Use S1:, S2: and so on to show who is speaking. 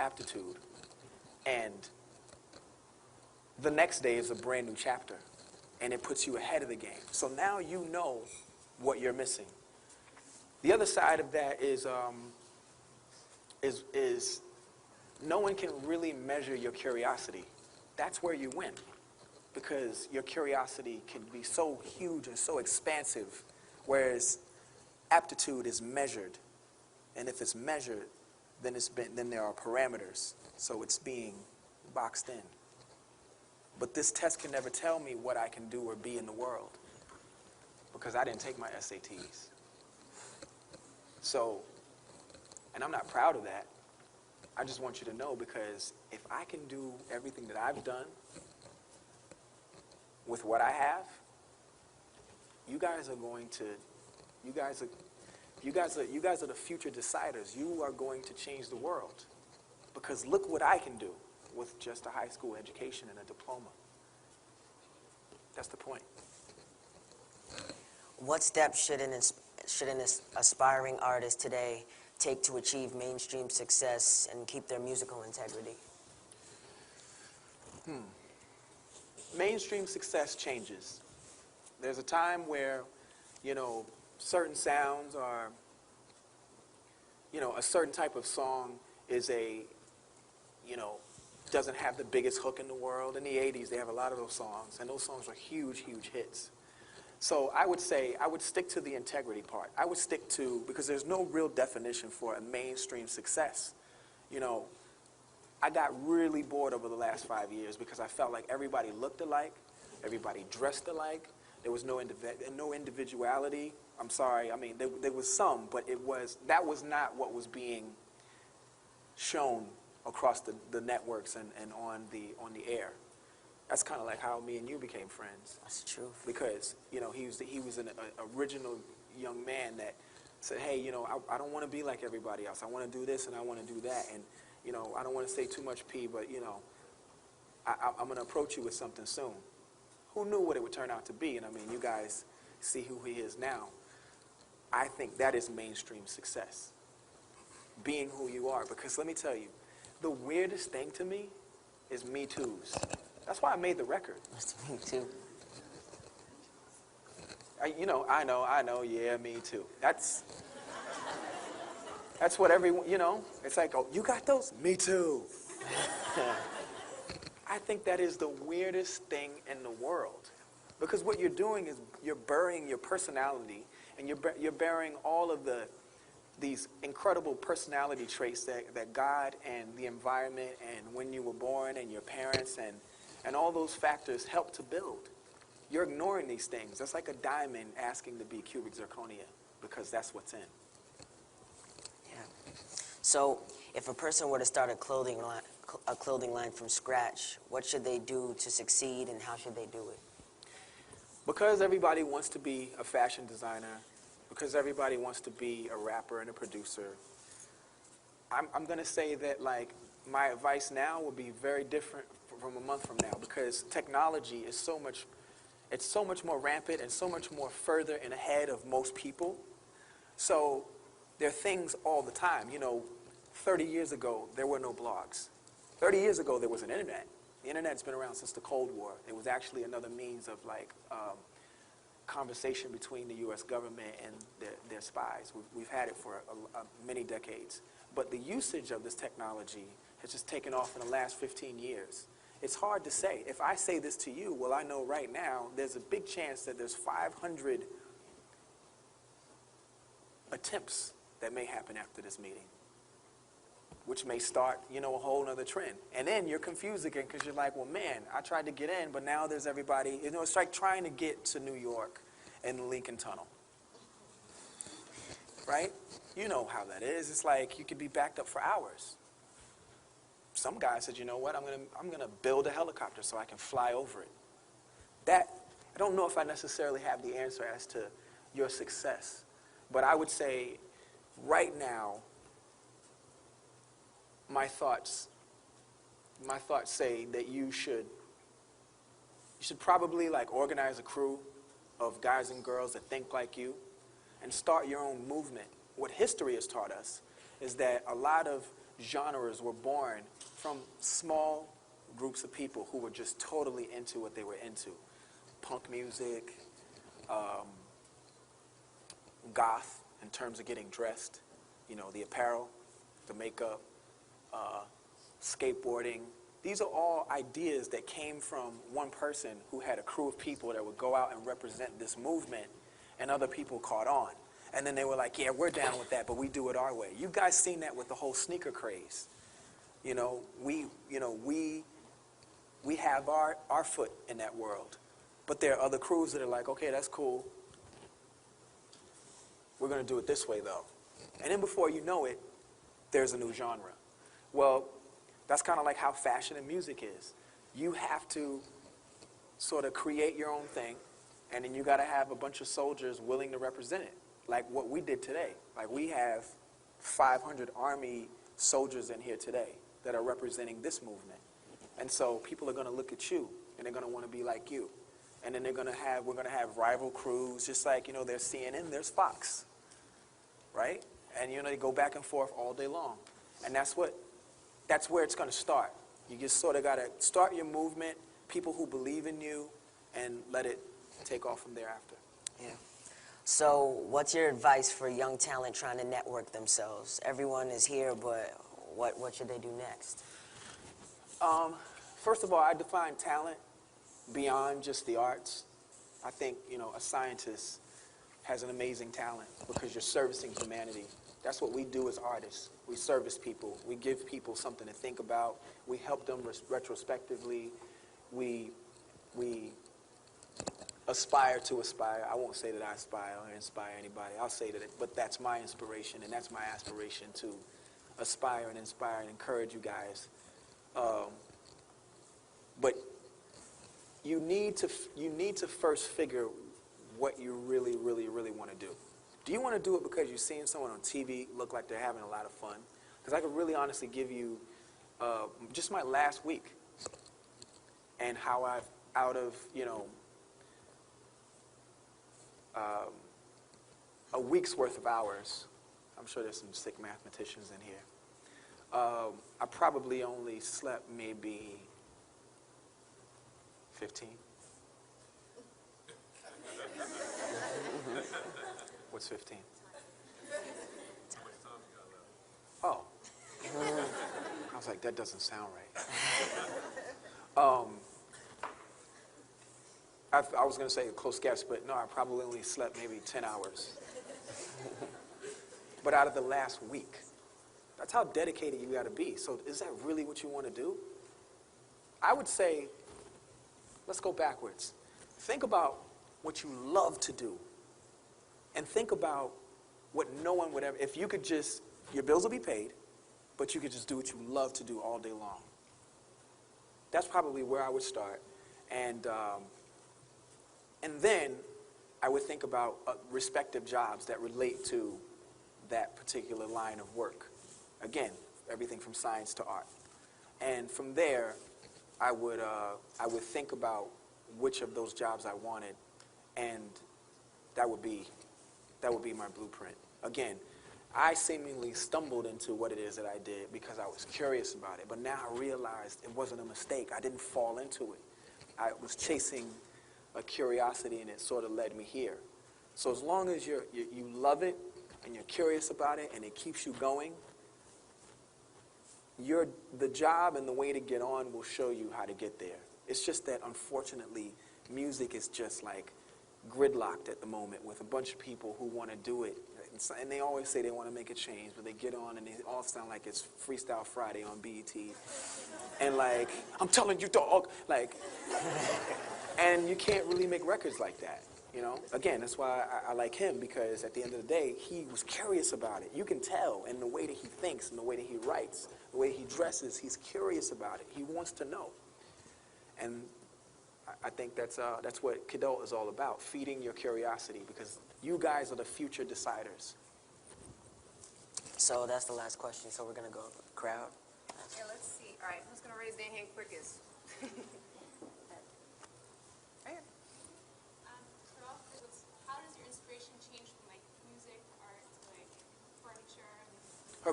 S1: aptitude, and the next day is a brand new chapter, and it puts you ahead of the game. So now you know what you're missing. The other side of that is no one can really measure your curiosity. That's where you win, because your curiosity can be so huge and so expansive, whereas aptitude is measured, and if it's measured, then there are parameters, so it's being boxed in. But this test can never tell me what I can do or be in the world, because I didn't take my SATs. So, and I'm not proud of that. I just want you to know, because if I can do everything that I've done with what I have, you guys are the future deciders. You are going to change the world, because look what I can do with just a high school education and a diploma. That's the point.
S2: What steps should an aspiring artist today take to achieve mainstream success and keep their musical integrity?
S1: Mainstream success changes. There's a time where, certain sounds are, a certain type of song is doesn't have the biggest hook in the world. In the 80s, they have a lot of those songs, and those songs are huge, huge hits. So I would say, I would stick to the integrity part. I would stick to, because there's no real definition for a mainstream success. I got really bored over the last 5 years because I felt like everybody looked alike, everybody dressed alike, there was no individuality. I'm sorry, I mean, there was some, but that was not what was being shown across the networks and on the air. That's kind of like how me and you became friends.
S2: That's the truth.
S1: Because, he was an original young man that said, hey, I don't want to be like everybody else. I want to do this and I want to do that. And, I don't want to say too much P, but, I'm going to approach you with something soon. Who knew what it would turn out to be? And, I mean, you guys see who he is now. I think that is mainstream success, being who you are. Because let me tell you, the weirdest thing to me is Me Too's. That's why I made the record.
S2: That's Me Too.
S1: I know, yeah, me too. That's what everyone, it's like, oh, you got those? Me too. I think that is the weirdest thing in the world. Because what you're doing is you're burying your personality, and you're burying all of these incredible personality traits that God and the environment and when you were born and your parents and all those factors help to build. You're ignoring these things. That's like a diamond asking to be cubic zirconia, because that's what's in.
S2: Yeah. So if a person were to start a clothing line from scratch, what should they do to succeed, and how should they do it?
S1: Because everybody wants to be a fashion designer, because everybody wants to be a rapper and a producer, I'm going to say that, like, my advice now will be very different from a month from now, because technology is so much more rampant and so much more further and ahead of most people. So there are things all the time. 30 years ago, there were no blogs. 30 years ago, there was an internet. The internet's been around since the Cold War. It was actually another means of, like, conversation between the U.S. government and their spies. We've had it for many decades. But the usage of this technology has just taken off in the last 15 years. It's hard to say. If I say this to you, well, I know right now there's a big chance that there's 500 attempts that may happen after this meeting, which may start, a whole nother trend. And then you're confused again, because you're like, well, man, I tried to get in, but now there's everybody. It's like trying to get to New York in the Lincoln Tunnel, right? You know how that is. It's like you could be backed up for hours. Some guy said, you know what, I'm gonna build a helicopter so I can fly over it. I don't know if I necessarily have the answer as to your success, but I would say right now, my thoughts say that you should probably, like, organize a crew of guys and girls that think like you and start your own movement. What history has taught us is that a lot of genres were born from small groups of people who were just totally into what they were into. Punk music, goth in terms of getting dressed, you know, the apparel, the makeup, skateboarding. These are all ideas that came from one person who had a crew of people that would go out and represent this movement, and other people caught on. And then they were like, yeah, we're down with that, but we do it our way. You guys seen that with the whole sneaker craze. You know, we have our foot in that world. But there are other crews that are like, okay, that's cool. We're going to do it this way, though. And then before you know it, there's a new genre. Well, that's kind of like how fashion and music is. You have to sort of create your own thing, and then you got to have a bunch of soldiers willing to represent it, like what we did today. Like, we have 500 Army soldiers in here today that are representing this movement. And so people are going to look at you, and they're going to want to be like you. And then we're going to have rival crews, just like, you know, there's CNN, there's Fox, right? And, you know, they go back and forth all day long. And that's where it's going to start. You just sort of got to start your movement, people who believe in you, and let it take off from thereafter.
S2: Yeah. So what's your advice for young talent trying to network themselves? Everyone is here, but what should they do next?
S1: First of all, I define talent beyond just the arts. I think, you know, a scientist has an amazing talent because you're servicing humanity. That's what we do as artists. We service people. We give people something to think about. We help them retrospectively. We aspire to aspire. I won't say that I aspire or inspire anybody. I'll say that, but that's my inspiration and that's my aspiration, to aspire and inspire and encourage you guys. But you need to first figure what you really, really, really want to do. Do you want to do it because you're seeing someone on TV look like they're having a lot of fun? Because I could really honestly give you just my last week and how I've, out of, you know, a week's worth of hours, I'm sure there's some sick mathematicians in here, I probably only slept maybe 15. What's 15? Oh. I was like, that doesn't sound right. I was going to say a close guess, but no, I probably only slept maybe 10 hours. But out of the last week. That's how dedicated you got to be. So is that really what you want to do? I would say, let's go backwards. Think about what you love to do. And think about what no one would ever, if you could just, your bills will be paid, but you could just do what you love to do all day long. That's probably where I would start. And then I would think about respective jobs that relate to that particular line of work. Again, everything from science to art. And from there, I would think about which of those jobs I wanted, and that would be my blueprint. Again, I seemingly stumbled into what it is that I did because I was curious about it, but now I realized it wasn't a mistake. I didn't fall into it. I was chasing a curiosity, and it sort of led me here. So as long as you love it, and you're curious about it, and it keeps you going, the job and the way to get on will show you how to get there. It's just that, unfortunately, music is just like gridlocked at the moment with a bunch of people who want to do it. And they always say they want to make a change, but they get on and they all sound like it's Freestyle Friday on BET. And like, I'm telling you, dog, like, and you can't really make records like that, you know? Again, that's why I like him, because at the end of the day, he was curious about it. You can tell in the way that he thinks and the way that he writes, the way he dresses, he's curious about it. He wants to know. And I think that's what Kidult is all about, feeding your curiosity, because you guys are the future deciders.
S2: So that's the last question, so we're going to go crowd.
S3: Yeah, let's see. All right, who's going to raise their hand quickest? Right here.
S4: How does your inspiration change from like music, art, to like furniture?
S1: Her